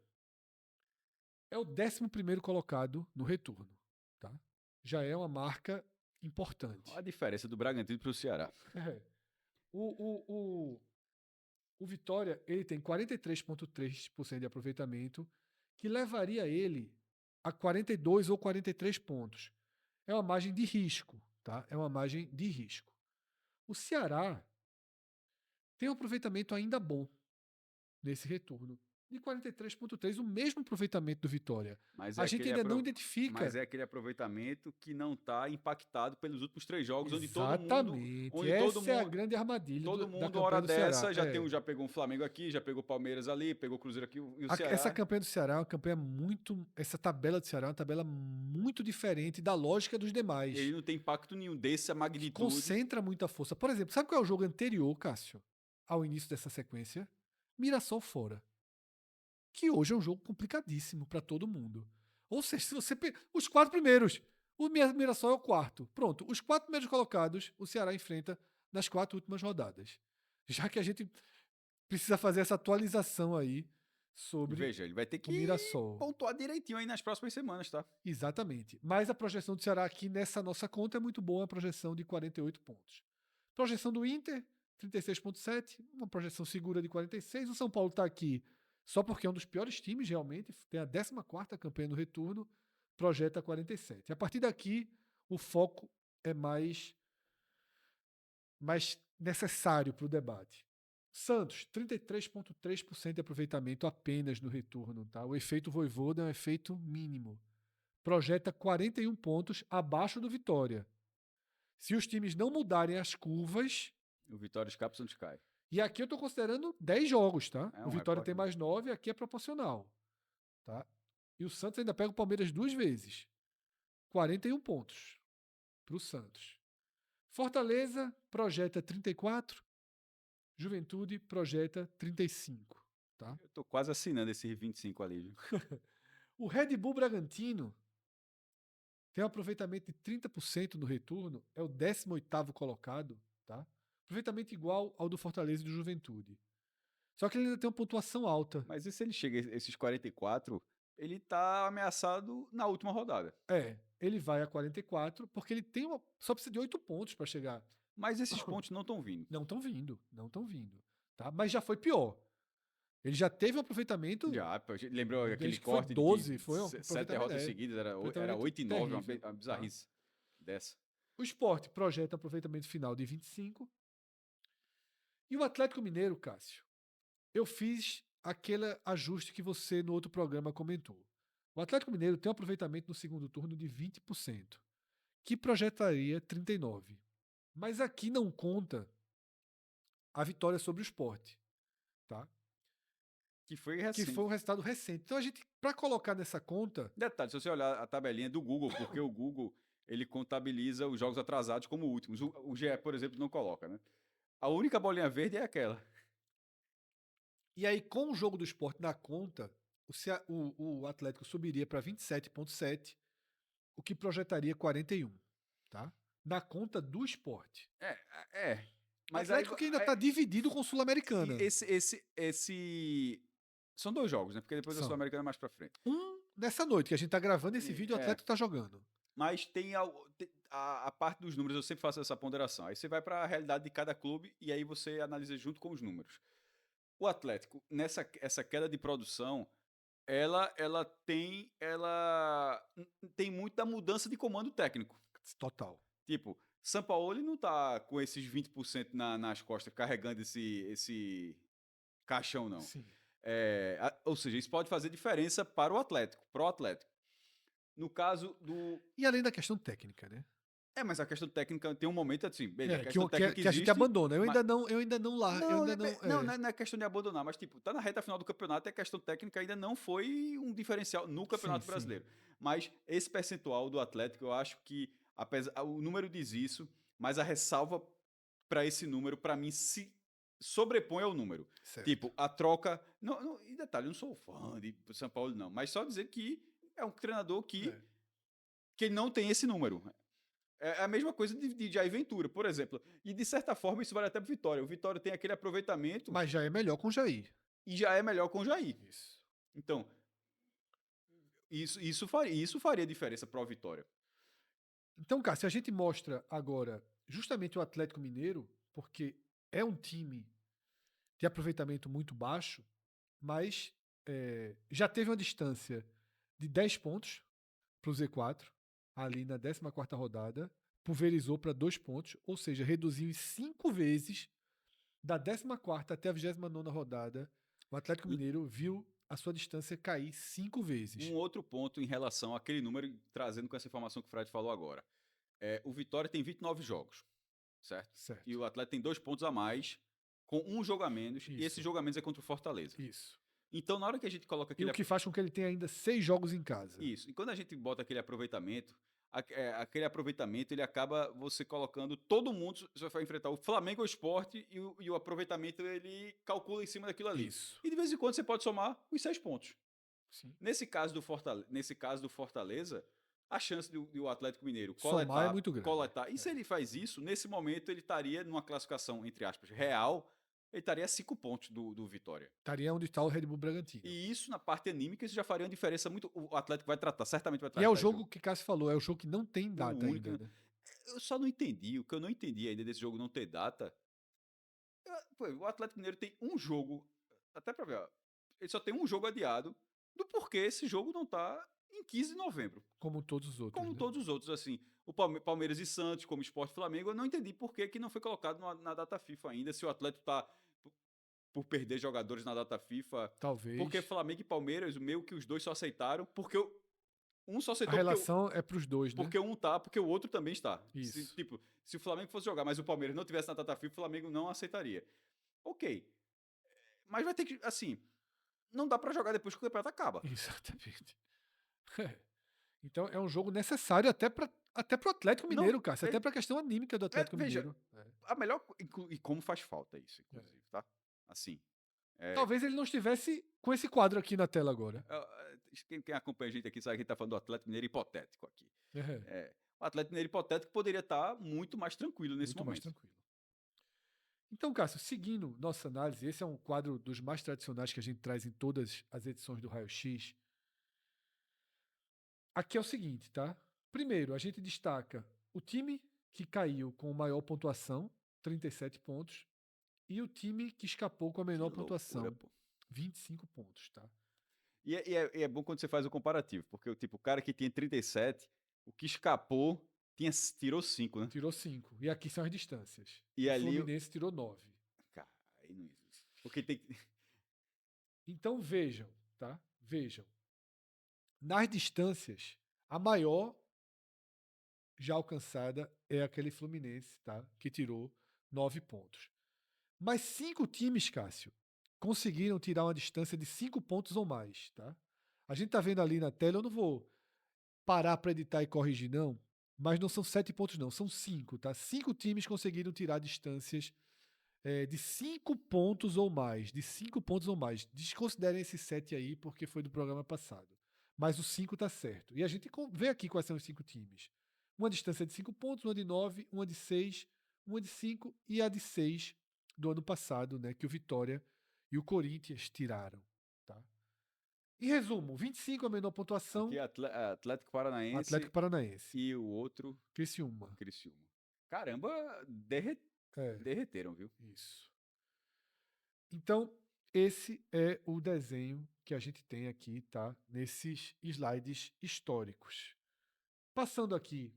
A: é o 11º colocado no retorno. Tá? Já é uma marca importante.
B: Olha a diferença do Bragantino para o Ceará.
A: O Vitória ele tem 43,3% de aproveitamento, que levaria ele a 42 ou 43 pontos. É uma margem de risco. Tá? É uma margem de risco. O Ceará tem um aproveitamento ainda bom nesse retorno. De 43,3, o mesmo aproveitamento do Vitória.
B: Mas
A: A gente ainda não identifica.
B: Mas é aquele aproveitamento que não está impactado pelos últimos 3 jogos,
A: Exatamente.
B: onde
A: Essa
B: todo mundo,
A: é a grande armadilha
B: todo
A: da
B: mundo
A: campanha
B: hora
A: do
B: dessa
A: Ceará.
B: já pegou um Flamengo aqui, já pegou o Palmeiras ali, pegou o Cruzeiro aqui e o Ceará.
A: Essa campanha do Ceará é uma campanha muito. Essa tabela do Ceará é uma tabela muito diferente da lógica dos demais.
B: Ele não tem impacto nenhum desse, a magnitude.
A: Concentra muita força. Por exemplo, sabe qual é o jogo anterior, Cássio, ao início dessa sequência? Mirassol fora. Que hoje é um jogo complicadíssimo para todo mundo. Ou seja, se você. Os 4 primeiros. O Mirassol é o 4. Pronto. Os 4 primeiros colocados, o Ceará enfrenta nas 4 últimas rodadas. Já que a gente precisa fazer essa atualização aí sobre
B: Veja, ele vai ter que
A: o Mirassol.
B: pontuar direitinho aí nas próximas semanas, tá?
A: Exatamente. Mas a projeção do Ceará aqui nessa nossa conta é muito boa, a projeção de 48 pontos. Projeção do Inter, 36,7, uma projeção segura de 46. O São Paulo está aqui só porque é um dos piores times, realmente, tem a 14ª campanha no retorno, projeta 47. A partir daqui, o foco é mais necessário para o debate. Santos, 33,3% de aproveitamento apenas no retorno. Tá? O efeito Vojvoda é um efeito mínimo. Projeta 41 pontos abaixo do Vitória. Se os times não mudarem as curvas...
B: O Vitória escapa, o Santos cai.
A: E aqui eu estou considerando 10 jogos, tá? O Vitória tem mais 9, aqui é proporcional. Tá? E o Santos ainda pega o Palmeiras 2 vezes. 41 pontos para o Santos. Fortaleza projeta 34, Juventude projeta 35. Tá?
B: Eu tô quase assinando esses 25 ali. Viu?
A: O Red Bull Bragantino tem um aproveitamento de 30% no retorno, é o 18º colocado. Tá? Aproveitamento igual ao do Fortaleza e do Juventude. Só que ele ainda tem uma pontuação alta.
B: Mas e se ele chega a esses 44, ele tá ameaçado na última rodada.
A: Ele vai a 44 porque ele tem só precisa de 8 pontos para chegar.
B: Mas esses pontos não estão vindo.
A: Não estão vindo. Tá? Mas já foi pior. Ele já teve um aproveitamento...
B: Já, lembrou aquele
A: foi
B: corte
A: 12,
B: de
A: foi
B: 7 derrotas seguidas, era 8 e 9, uma bizarrice dessa.
A: O Sport projeta aproveitamento final de 25. E o Atlético Mineiro, Cássio, eu fiz aquele ajuste que você no outro programa comentou. O Atlético Mineiro tem um aproveitamento no segundo turno de 20%, que projetaria 39%. Mas aqui não conta a vitória sobre o Sport. Tá?
B: Que foi
A: que
B: recente.
A: foi um resultado recente. Então, a gente, para colocar nessa conta,
B: Detalhe, se você olhar a tabelinha do Google, porque o Google ele contabiliza os jogos atrasados como últimos. O GE, por exemplo, não coloca, né? A única bolinha verde é aquela.
A: e aí com o jogo do Sport na conta, o Atlético subiria para 27,7, o que projetaria 41, tá? Na conta do Sport.
B: É.
A: O
B: Mas
A: Atlético que ainda está dividido com o Sul-Americana.
B: esse. São 2 jogos, né? Porque depois da
A: São.
B: Sul-Americana é mais pra frente.
A: Nessa noite que a gente tá gravando esse vídeo, o Atlético tá jogando.
B: Mas tem a parte dos números, eu sempre faço essa ponderação. Aí você vai para a realidade de cada clube e aí você analisa junto com os números. O Atlético, essa queda de produção, ela tem muito da mudança de comando técnico.
A: Total.
B: Tipo, Sampaoli não tá com esses 20% nas costas carregando esse caixão, não.
A: Sim.
B: Ou seja, isso pode fazer diferença para o Atlético, pro Atlético. No caso do.
A: E além da questão técnica, né?
B: Mas a questão técnica tem um momento assim, beleza, a
A: Que,
B: questão técnica
A: que a gente
B: existe,
A: abandona. Eu
B: mas-
A: ainda não lá. Eu
B: Não,
A: ainda não.
B: não é questão de abandonar, mas tipo, tá na reta final do campeonato e a questão técnica ainda não foi um diferencial no Campeonato
A: Sim.
B: Brasileiro. Mas esse percentual do Atlético, eu acho que, apesar, o número diz isso, mas a ressalva para esse número, para mim, se sobrepõe ao número.
A: Certo.
B: Tipo, a troca. E detalhe, eu não sou fã de São Paulo, não, mas só dizer que é um treinador que não tem esse número. É a mesma coisa de Jair Ventura, por exemplo. E de certa forma isso vale até pro Vitória. O Vitória tem aquele aproveitamento
A: Mas já é melhor com o Jair.
B: e já é melhor com o Jair.
A: Isso.
B: Então, isso faria diferença pro Vitória.
A: Então, cara, se a gente mostra agora justamente o Atlético Mineiro, porque é um time de aproveitamento muito baixo, mas já teve uma distância de 10 pontos para o Z4, ali na 14ª rodada, pulverizou para 2 pontos, ou seja, reduziu em 5 vezes da 14ª até a 29ª rodada. O Atlético Mineiro viu a sua distância cair 5 vezes.
B: Um outro ponto em relação àquele número, trazendo com essa informação que o Fred falou agora. O Vitória tem 29 jogos, certo? E o Atlético tem 2 pontos a mais, com um jogo a menos,
A: Isso.
B: e esse jogo a menos é contra o Fortaleza.
A: Isso.
B: Então, na hora que a gente coloca aquele...
A: E o que faz com que ele tenha ainda 6 jogos em casa.
B: Isso. E quando a gente bota aquele aproveitamento, ele acaba você colocando todo mundo, você vai enfrentar o Flamengo, o Sport, e o aproveitamento ele calcula em cima daquilo ali.
A: Isso.
B: E de vez em quando você pode somar os 6 pontos.
A: Sim.
B: Nesse caso do Fortaleza, a chance do Atlético Mineiro
A: Somar é muito grande.
B: E se ele faz isso, nesse momento ele estaria numa classificação, entre aspas, real, ele estaria a 5 pontos do Vitória.
A: Estaria onde está o Red Bull Bragantino.
B: E isso, na parte anímica, isso já faria uma diferença muito. O Atlético vai tratar, certamente vai tratar.
A: E é o jogo que Cássio falou, é o jogo que não tem data
B: único,
A: ainda. Né?
B: Eu só não entendi, o que eu não entendi ainda desse jogo não ter data. O Atlético Mineiro tem um jogo, até pra ver, ó, ele só tem um jogo adiado, do porquê esse jogo não tá em 15 de novembro.
A: Como todos os outros.
B: Como
A: né?
B: todos os outros, assim. O Palmeiras e Santos, como Sport e Flamengo, eu não entendi por que não foi colocado na data FIFA ainda, se o Atlético tá por perder jogadores na data FIFA.
A: Talvez.
B: Porque Flamengo e Palmeiras, meio que os dois só aceitaram, porque um só aceitou.
A: A relação é pros dois, né?
B: Porque um tá, porque o outro também está.
A: Isso.
B: Se o Flamengo fosse jogar, mas o Palmeiras não tivesse na data FIFA, o Flamengo não aceitaria. Ok. Mas vai ter que, assim, não dá pra jogar depois que o campeonato acaba.
A: Exatamente. Então é um jogo necessário até pro Atlético Mineiro, cara. Até pra questão anímica do Atlético Mineiro.
B: A melhor. E como faz falta isso, inclusive, tá? Assim.
A: Talvez ele não estivesse com esse quadro aqui na tela agora.
B: Quem acompanha a gente aqui sabe que a gente tá falando do Atlético Mineiro hipotético aqui.
A: É.
B: O Atlético Mineiro hipotético poderia estar muito mais tranquilo nesse momento.
A: Muito mais tranquilo. Então, Cássio, seguindo nossa análise, esse é um quadro dos mais tradicionais que a gente traz em todas as edições do Raio X. Aqui é o seguinte, tá? Primeiro, a gente destaca o time que caiu com maior pontuação, 37 pontos, e o time que escapou com a menor pontuação, 25 pontos, tá?
B: E é bom quando você faz o comparativo, porque o cara que tinha 37, o que escapou tirou 5, né?
A: Tirou 5. E aqui são as distâncias.
B: E
A: o Fluminense tirou 9.
B: Cara, aí não existe. Porque tem.
A: Então vejam, tá? Vejam. Nas distâncias, a maior já alcançada é aquele Fluminense, tá? Que tirou 9 pontos. Mas 5 times, Cássio, conseguiram tirar uma distância de 5 pontos ou mais, tá? A gente tá vendo ali na tela, eu não vou parar para editar e corrigir, não, mas não são 7 pontos, não, são 5, tá? 5 times conseguiram tirar distâncias de 5 pontos ou mais. De 5 pontos ou mais. Desconsiderem esse 7 aí, porque foi do programa passado. Mas o 5 tá certo. E a gente vê aqui quais são os 5 times. Uma distância de 5 pontos, uma de 9, uma de 6, uma de 5 e a de 6 do ano passado, né? Que o Vitória e o Corinthians tiraram. Tá? Em resumo, 25 é a menor pontuação.
B: Aqui Atlético Paranaense
A: Atlético Paranaense.
B: e o outro
A: Criciúma.
B: Criciúma. Caramba, derreteram, viu?
A: Isso. Então, esse é o desenho que a gente tem aqui, tá? Nesses slides históricos. Passando aqui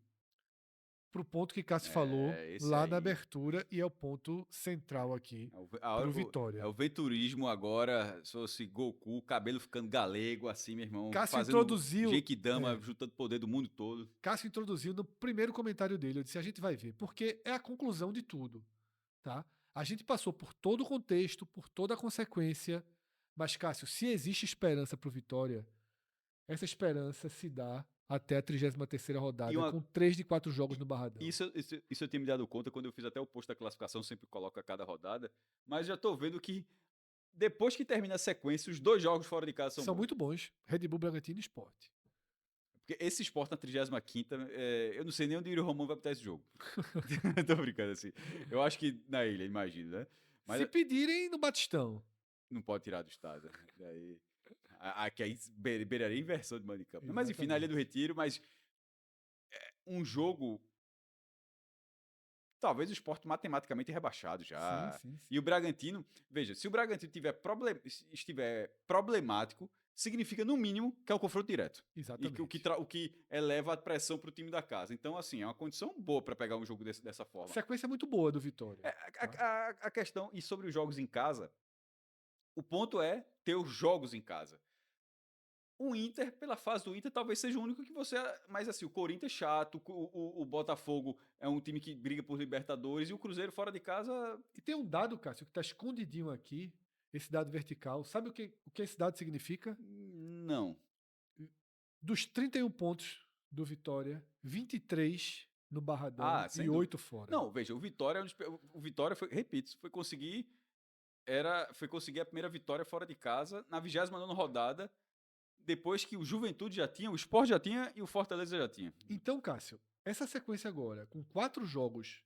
A: para o ponto que Cássio falou
B: Esse
A: lá
B: aí.
A: na abertura, e é o ponto central aqui para o Vitória.
B: É o venturismo agora, se fosse Goku, cabelo ficando galego, assim, meu irmão.
A: Cássio
B: fazendo
A: introduziu.
B: Genkidama, juntando poder do mundo todo.
A: Cássio introduziu no primeiro comentário dele. Eu disse: a gente vai ver, porque é a conclusão de tudo. Tá? A gente passou por todo o contexto, por toda a consequência. Mas, Cássio, se existe esperança para o Vitória, essa esperança se dá até a 33ª rodada, com 3 de 4 jogos no Barradão.
B: Isso eu tinha me dado conta quando eu fiz até o post da classificação, sempre coloco a cada rodada. Mas já tô vendo que depois que termina a sequência, os 2 jogos fora de casa
A: são muito bons. Red Bull, Bragantino e Sport.
B: Porque esse Sport na 35ª, eu não sei nem onde o Yuri Romão vai botar esse jogo. Tô brincando assim. Eu acho que na ilha, imagino, né?
A: Mas se pedirem no Batistão.
B: Não pode tirar do estado. Daí, aqui aí beiraria inversão de mando de campo. Mas enfim, na Ilha do Retiro, mas um jogo talvez o Sport matematicamente rebaixado já.
A: Sim.
B: E o Bragantino, veja, se o Bragantino estiver problemático, significa no mínimo que é o confronto direto.
A: Exatamente.
B: E o que eleva a pressão para o time da casa. Então, assim, é uma condição boa para pegar um jogo dessa forma.
A: Sequência muito boa do Vitória.
B: A questão, e sobre os jogos em casa, o ponto é ter os jogos em casa. O Inter, pela fase do Inter, talvez seja o único que você... Mas assim, o Corinthians é chato, o Botafogo é um time que briga por Libertadores, e o Cruzeiro fora de casa...
A: E tem um dado, Cássio, que está escondidinho aqui, esse dado vertical. Sabe o que esse dado significa?
B: Não.
A: Dos 31 pontos do Vitória, 23 no Barradão e 8 fora.
B: Não, veja, o Vitória foi, repito, foi conseguir a primeira vitória fora de casa na 29ª rodada, depois que o Juventude já tinha, o Sport já tinha e o Fortaleza já tinha.
A: Então, Cássio, essa sequência agora, com 4 jogos,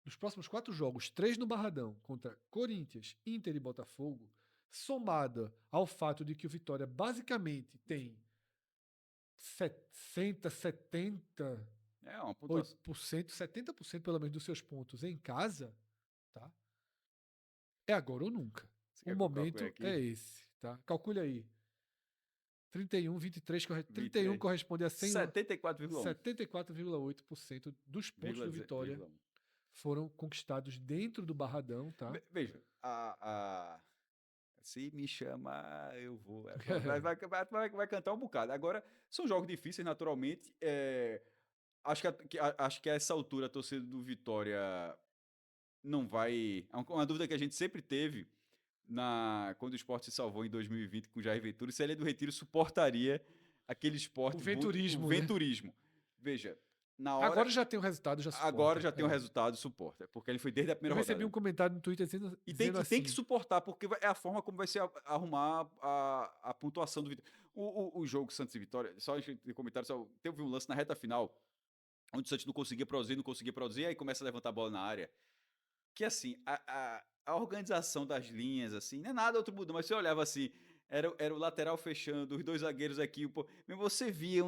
A: dos próximos 4 jogos, 3 no Barradão contra Corinthians, Inter e Botafogo, somada ao fato de que o Vitória basicamente tem 70 70% pelo menos dos seus pontos em casa, tá? É agora ou nunca. O momento é esse, tá? Calcule aí. 31, 23, 31 corresponde a 74,8% dos pontos do Vitória foram conquistados dentro do Barradão, tá?
B: Veja, se me chamar, eu vou. Vai cantar um bocado. Agora, são jogos difíceis, naturalmente. Acho que a essa altura a torcida do Vitória não vai... Uma dúvida que a gente sempre teve quando o Sport se salvou em 2020 com o Jair Ventura, se a Ilha do Retiro suportaria aquele esporte...
A: O venturismo.
B: Venturismo. Veja, na hora...
A: Agora já tem o resultado, já suporta.
B: Agora já tem o resultado, suporta. Porque ele foi desde a primeira rodada.
A: Eu recebi um comentário no Twitter dizendo assim...
B: Tem que suportar, porque é a forma como vai se arrumar a pontuação do Vitória. O jogo Santos e Vitória, só em comentário, teve um lance na reta final, onde o Santos não conseguia produzir, aí começa a levantar a bola na área. Que assim, a organização das linhas, assim, não é nada outro mundo, mas você olhava assim, era o lateral fechando, os 2 zagueiros aqui, mas você via,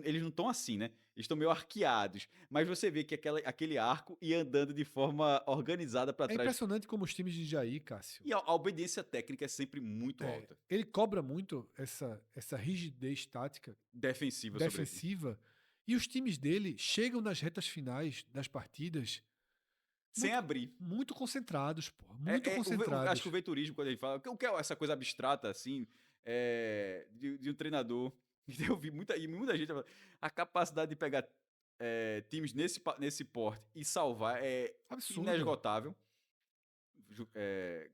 B: eles não estão assim, né? Eles estão meio arqueados, mas você vê que aquele arco ia andando de forma organizada para trás.
A: É impressionante como os times de Jair, Cássio.
B: E a obediência técnica é sempre muito alta.
A: Ele cobra muito essa rigidez tática defensiva, e os times dele chegam nas retas finais das partidas
B: sem abrir.
A: Muito concentrados, pô. Muito concentrados.
B: Acho que o venturismo, quando ele fala... O que é essa coisa abstrata, assim, de um treinador... Eu vi muita gente falando... A capacidade de pegar times nesse porte e salvar é absurdo, inesgotável.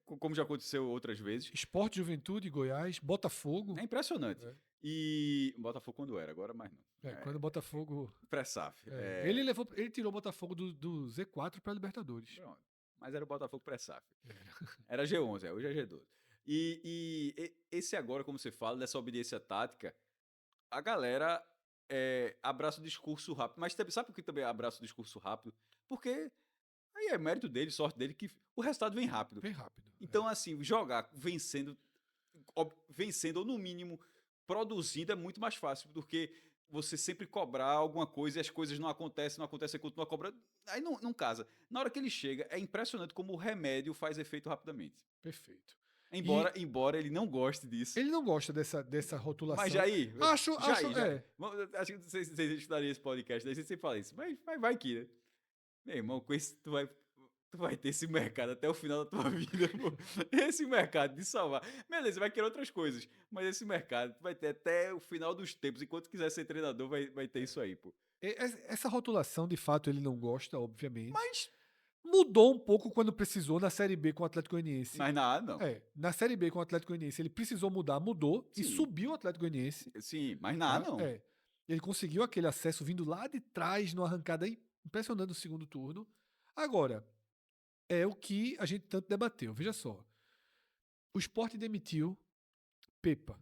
B: como já aconteceu outras vezes.
A: Sport, Juventude, Goiás, Botafogo.
B: É impressionante.
A: É.
B: E Botafogo quando era, agora mais não.
A: Quando o Botafogo...
B: Pré-SAF.
A: Ele tirou o Botafogo do Z4 para Libertadores.
B: Pronto. Mas era o Botafogo pré-SAF. Era G11, hoje é G12. E esse agora, como você fala, dessa obediência tática, a galera abraça o discurso rápido. Mas sabe por que também abraça o discurso rápido? Porque aí é mérito dele, sorte dele, que o resultado vem rápido.
A: Bem rápido.
B: Então, assim, jogar vencendo ou no mínimo produzindo é muito mais fácil do que você sempre cobrar alguma coisa e as coisas não acontecem, você continua cobrando. Aí não casa. Na hora que ele chega, é impressionante como o remédio faz efeito rapidamente.
A: Perfeito.
B: Embora ele não goste disso.
A: Ele não gosta dessa rotulação.
B: Mas Jair...
A: Acho
B: que vocês estudariam esse podcast, daí você sempre fala isso. Mas vai que, né? Meu irmão, com esse tu vai ter esse mercado até o final da tua vida, pô. Esse mercado de salvar. Beleza, vai querer outras coisas. Mas esse mercado tu vai ter até o final dos tempos. Enquanto quiser ser treinador, vai ter isso aí, pô.
A: Essa rotulação, de fato, ele não gosta, obviamente.
B: Mas
A: mudou um pouco quando precisou na Série B com o Atlético Goianiense.
B: Mas nada, não.
A: Na Série B com o Atlético Goianiense, ele precisou mudou. Sim. E subiu o Atlético Goianiense.
B: Sim, mas nada, não.
A: Ele conseguiu aquele acesso vindo lá de trás, numa arrancada impressionante no segundo turno. Agora, é o que a gente tanto debateu. Veja só. O Sport demitiu Pepa.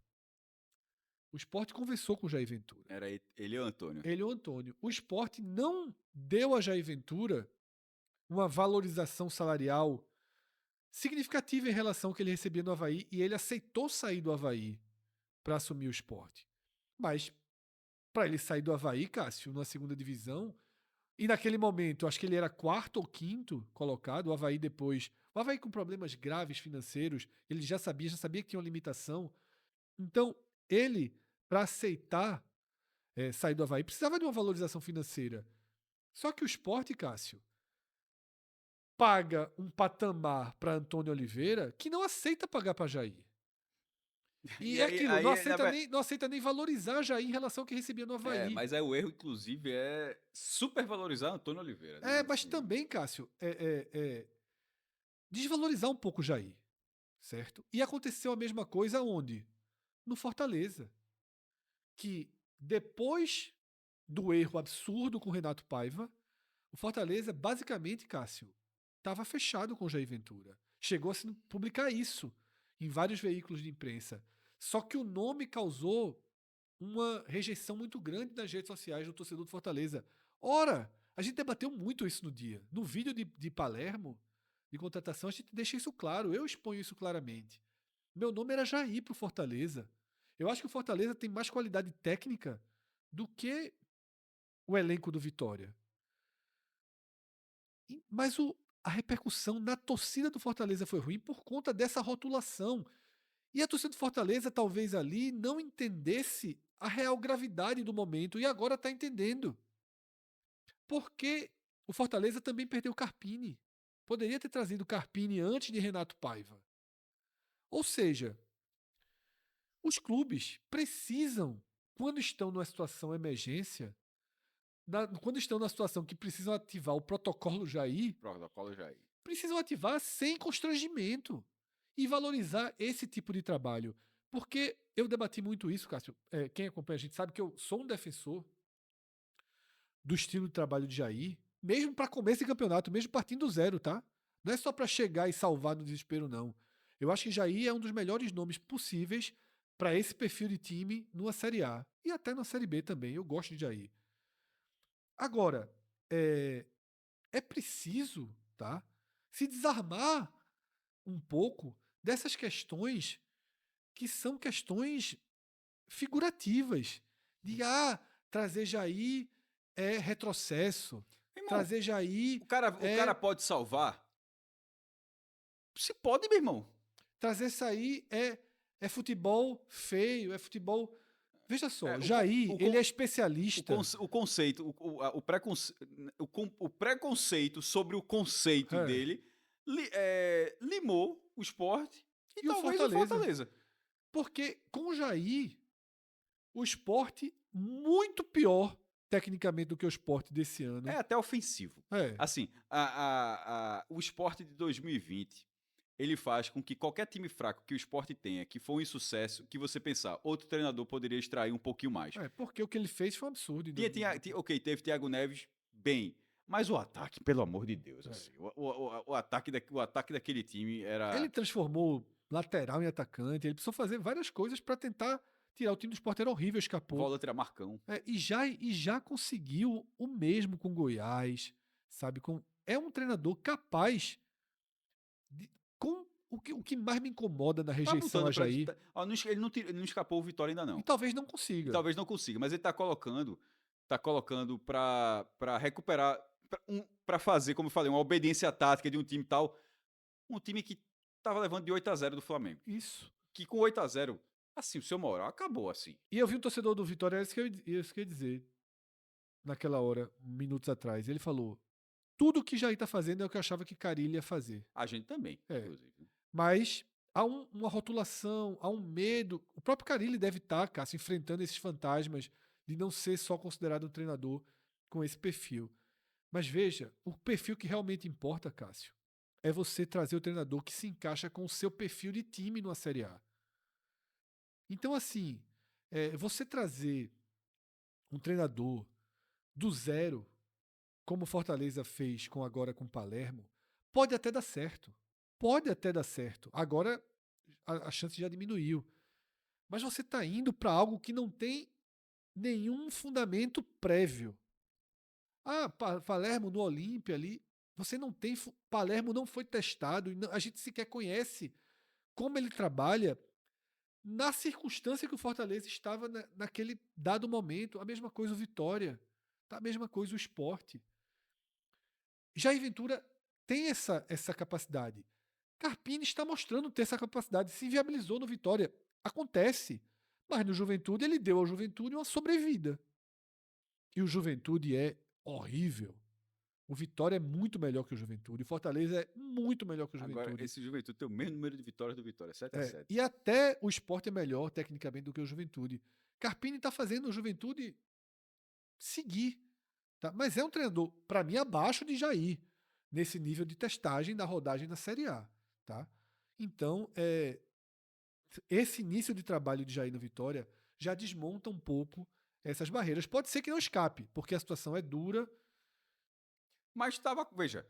A: O Sport conversou com o Jair Ventura.
B: Era ele e o Antônio.
A: Ele e o Antônio. O Sport não deu a Jair Ventura uma valorização salarial significativa em relação ao que ele recebia no Avaí, e ele aceitou sair do Avaí para assumir o Sport. Mas, para ele sair do Avaí, Cássio, numa segunda divisão, e naquele momento, acho que ele era quarto ou quinto colocado, o Avaí depois... O Avaí com problemas graves financeiros, ele já sabia que tinha uma limitação. Então, ele, para aceitar sair do Avaí, precisava de uma valorização financeira. Só que o Sport, Cássio, paga um patamar para Antônio Oliveira que não aceita pagar para Jair. E é aquilo, não aceita nem valorizar Jair em relação ao que recebia no Avaí.
B: Mas o erro, inclusive, é supervalorizar Antônio Oliveira. Né?
A: Mas assim, também, Cássio, desvalorizar um pouco Jair, certo? E aconteceu a mesma coisa onde? No Fortaleza. Que depois do erro absurdo com o Renato Paiva, o Fortaleza, basicamente, Cássio, estava fechado com o Jair Ventura. Chegou a se publicar isso em vários veículos de imprensa. Só que o nome causou uma rejeição muito grande nas redes sociais do torcedor do Fortaleza. Ora, a gente debateu muito isso no dia. No vídeo de Palermo, de contratação, a gente deixa isso claro. Eu exponho isso claramente. Meu nome era Jair pro Fortaleza. Eu acho que o Fortaleza tem mais qualidade técnica do que o elenco do Vitória. Mas a repercussão na torcida do Fortaleza foi ruim por conta dessa rotulação. E a torcida do Fortaleza talvez ali não entendesse a real gravidade do momento e agora está entendendo. Porque o Fortaleza também perdeu Carpini. Poderia ter trazido Carpini antes de Renato Paiva. Ou seja, os clubes precisam, quando estão numa situação emergência, quando estão numa situação que precisam ativar o protocolo Jair, precisam ativar sem constrangimento e valorizar esse tipo de trabalho. Porque eu debati muito isso, Cássio. Quem acompanha a gente sabe que eu sou um defensor do estilo de trabalho de Jair, mesmo para começo de campeonato, mesmo partindo do zero, tá? Não é só para chegar e salvar no desespero, não. Eu acho que Jair é um dos melhores nomes possíveis para esse perfil de time numa Série A. E até na Série B também. Eu gosto de Jair. Agora, é preciso, tá, se desarmar um pouco dessas questões que são questões figurativas. De trazer Jair é retrocesso. Irmão, trazer Jair.
B: O cara pode salvar? Se pode, meu irmão.
A: Trazer Jair é futebol feio, é futebol. Veja só, Jair, ele é especialista.
B: O conceito, o preconceito sobre o conceito dele limou o Sport e talvez o Fortaleza.
A: Porque com o Jair, o Sport muito pior tecnicamente do que o Sport desse ano.
B: É até ofensivo. Assim, o Sport de 2020 ele faz com que qualquer time fraco que o Sport tenha, que for um insucesso, que você pensar, outro treinador poderia extrair um pouquinho mais.
A: Porque o que ele fez foi um absurdo.
B: Ok, teve Thiago Neves, bem, mas o ataque, pelo amor de Deus, assim, o ataque daquele time era...
A: Ele transformou lateral em atacante, ele precisou fazer várias coisas para tentar tirar o time do Sport, era horrível, escapou.
B: Volta era Marcão.
A: E já conseguiu o mesmo com Goiás, sabe? É um treinador capaz com o que mais me incomoda na rejeição a Jair.
B: Ele não escapou o Vitória ainda não.
A: E talvez não consiga.
B: E talvez não consiga, mas ele tá colocando para recuperar, para fazer, como eu falei, uma obediência tática de um time tal, um time que tava levando de 8-0 do Flamengo.
A: Isso.
B: Que com 8-0, assim, o seu moral acabou assim.
A: E eu vi um torcedor do Vitória, isso que eu ia dizer, naquela hora, minutos atrás. Ele falou: tudo que Jair tá fazendo é o que eu achava que Carille ia fazer.
B: A gente também, inclusive.
A: Mas há uma rotulação, há um medo. O próprio Carille deve estar, Cássio, enfrentando esses fantasmas de não ser só considerado um treinador com esse perfil. Mas veja, o perfil que realmente importa, Cássio, é você trazer o treinador que se encaixa com o seu perfil de time numa Série A. Então, assim, você trazer um treinador do zero, como o Fortaleza fez agora com o Palermo, pode até dar certo. Pode até dar certo. Agora a chance já diminuiu. Mas você está indo para algo que não tem nenhum fundamento prévio. Palermo no Olímpia ali. Você não tem. Palermo não foi testado. A gente sequer conhece como ele trabalha na circunstância que o Fortaleza estava naquele dado momento. A mesma coisa o Vitória. A mesma coisa o Sport. Jair Ventura tem essa capacidade. Carpini está mostrando ter essa capacidade. Se viabilizou no Vitória. Acontece. Mas no Juventude ele deu ao Juventude uma sobrevida. E o Juventude é horrível. O Vitória é muito melhor que o Juventude. O Fortaleza é muito melhor que o Juventude.
B: Agora, esse Juventude tem o mesmo número de vitórias do Vitória, 7-7.
A: E até o Sport é melhor, tecnicamente, do que o Juventude. Carpini está fazendo o Juventude seguir. Tá? Mas é um treinador, para mim, abaixo de Jair, nesse nível de testagem da rodagem da Série A. Tá? Então, esse início de trabalho de Jair no Vitória já desmonta um pouco essas barreiras. Pode ser que não escape, porque a situação é dura.
B: Mas estava, veja,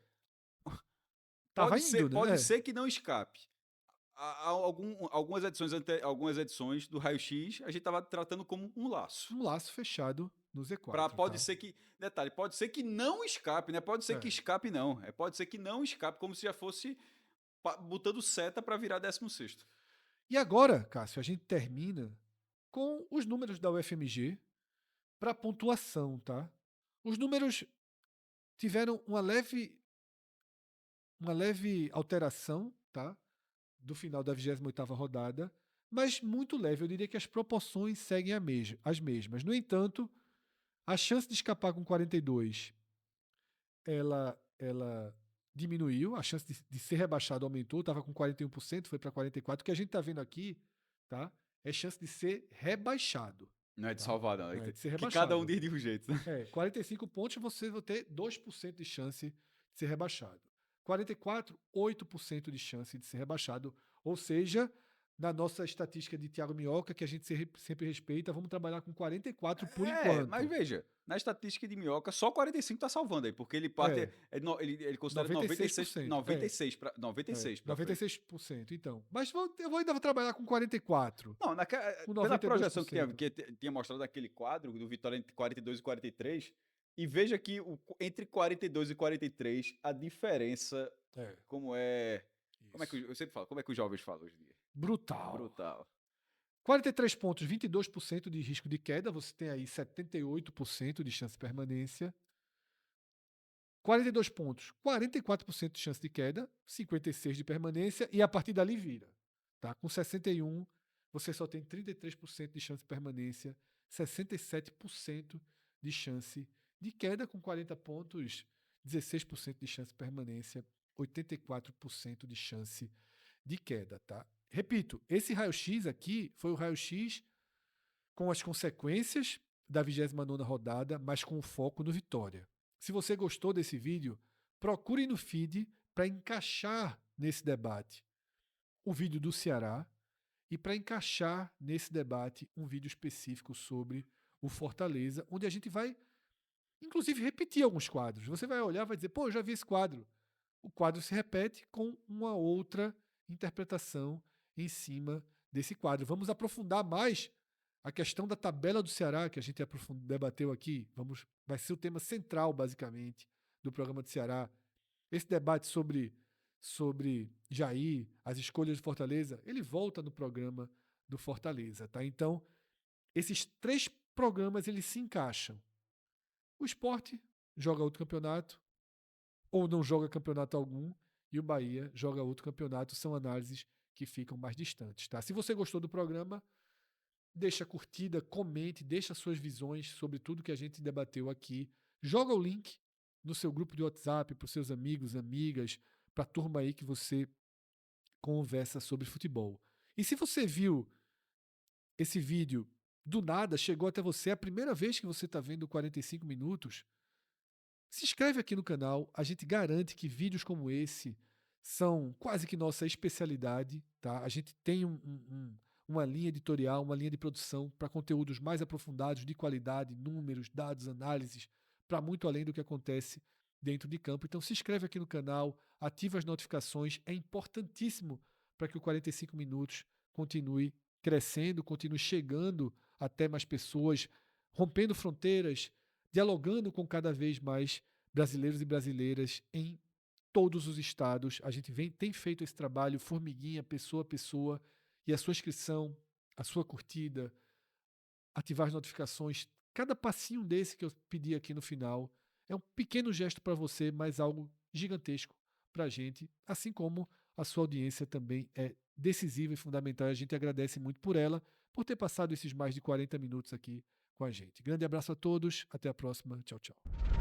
A: Pode
B: ser que não escape. Algumas edições do Raio X, a gente estava tratando como um laço.
A: Um laço fechado no Z4.
B: Pode ser que, detalhe, pode ser que não escape, né? Pode ser que escape não. Pode ser que não escape, como se já fosse botando seta para virar 16º.
A: E agora, Cássio, a gente termina com os números da UFMG para pontuação, tá? Os números tiveram uma leve alteração, tá? Do final da 28ª rodada, mas muito leve. Eu diria que as proporções seguem as mesmas. No entanto, a chance de escapar com 42, ela diminuiu, a chance de ser rebaixado aumentou, estava com 41%, foi para 44%. O que a gente está vendo aqui, tá? É chance de ser rebaixado.
B: Não é de salvar, não.
A: É de ser
B: que
A: rebaixado.
B: cada um diz de um jeito. Né?
A: 45 pontos você vai ter 2% de chance de ser rebaixado. 44, 8% de chance de ser rebaixado. Ou seja, na nossa estatística de Thiago Minhoca, que a gente sempre respeita, vamos trabalhar com 44 por enquanto.
B: Mas veja, na estatística de Minhoca, só 45 tá salvando aí, porque ele parte. Ele considera 96%.
A: 96%, então. Mas eu ainda vou trabalhar com 44.
B: Não, pela projeção que tinha mostrado naquele quadro do Vitória entre 42 e 43, e veja que entre 42 e 43, a diferença, como é que eu sempre falo, como é que os jovens falam hoje em dia?
A: Brutal. 43 pontos, 22% de risco de queda, você tem aí 78% de chance de permanência. 42 pontos, 44% de chance de queda, 56% de permanência, e a partir dali vira. Tá? Com 61, você só tem 33% de chance de permanência, 67% de chance de queda, com 40 pontos, 16% de chance de permanência, 84% de chance de queda. Tá? Repito, esse raio-x aqui foi o raio-x com as consequências da 29ª rodada, mas com o foco no Vitória. Se você gostou desse vídeo, procure no feed para encaixar nesse debate. o vídeo do Ceará e, para encaixar nesse debate, um vídeo específico sobre o Fortaleza, onde a gente vai, inclusive, repetir alguns quadros. Você vai olhar e vai dizer, pô, eu já vi esse quadro. O quadro se repete com uma outra interpretação em cima desse quadro. Vamos aprofundar mais a questão da tabela do Ceará, que a gente debateu aqui. Vai ser o tema central, basicamente, do programa do Ceará. Esse debate sobre Jair, as escolhas de Fortaleza, ele volta no programa do Fortaleza, tá? Então, esses 3 programas eles se encaixam. O Sport joga outro campeonato, ou não joga campeonato algum, e o Bahia joga outro campeonato. São análises que ficam mais distantes, tá? Se você gostou do programa, deixa a curtida, comente, deixa suas visões sobre tudo que a gente debateu aqui. Joga o link no seu grupo de WhatsApp para os seus amigos, amigas, para a turma aí que você conversa sobre futebol. E se você viu esse vídeo do nada, chegou até você, é a primeira vez que você está vendo 45 minutos, se inscreve aqui no canal. A gente garante que vídeos como esse são quase que nossa especialidade, tá? A gente tem uma linha editorial, uma linha de produção para conteúdos mais aprofundados, de qualidade, números, dados, análises, para muito além do que acontece dentro de campo. Então se inscreve aqui no canal, ativa as notificações, é importantíssimo para que o 45 minutos continue crescendo, continue chegando até mais pessoas, rompendo fronteiras, dialogando com cada vez mais brasileiros e brasileiras em todos os estados. A gente tem feito esse trabalho formiguinha, pessoa a pessoa, e a sua inscrição, a sua curtida, ativar as notificações, cada passinho desse que eu pedi aqui no final é um pequeno gesto para você, mas algo gigantesco para a gente, assim como a sua audiência também é decisiva e fundamental. A gente agradece muito por ela, por ter passado esses mais de 40 minutos aqui com a gente. Grande abraço a todos, até a próxima, tchau, tchau.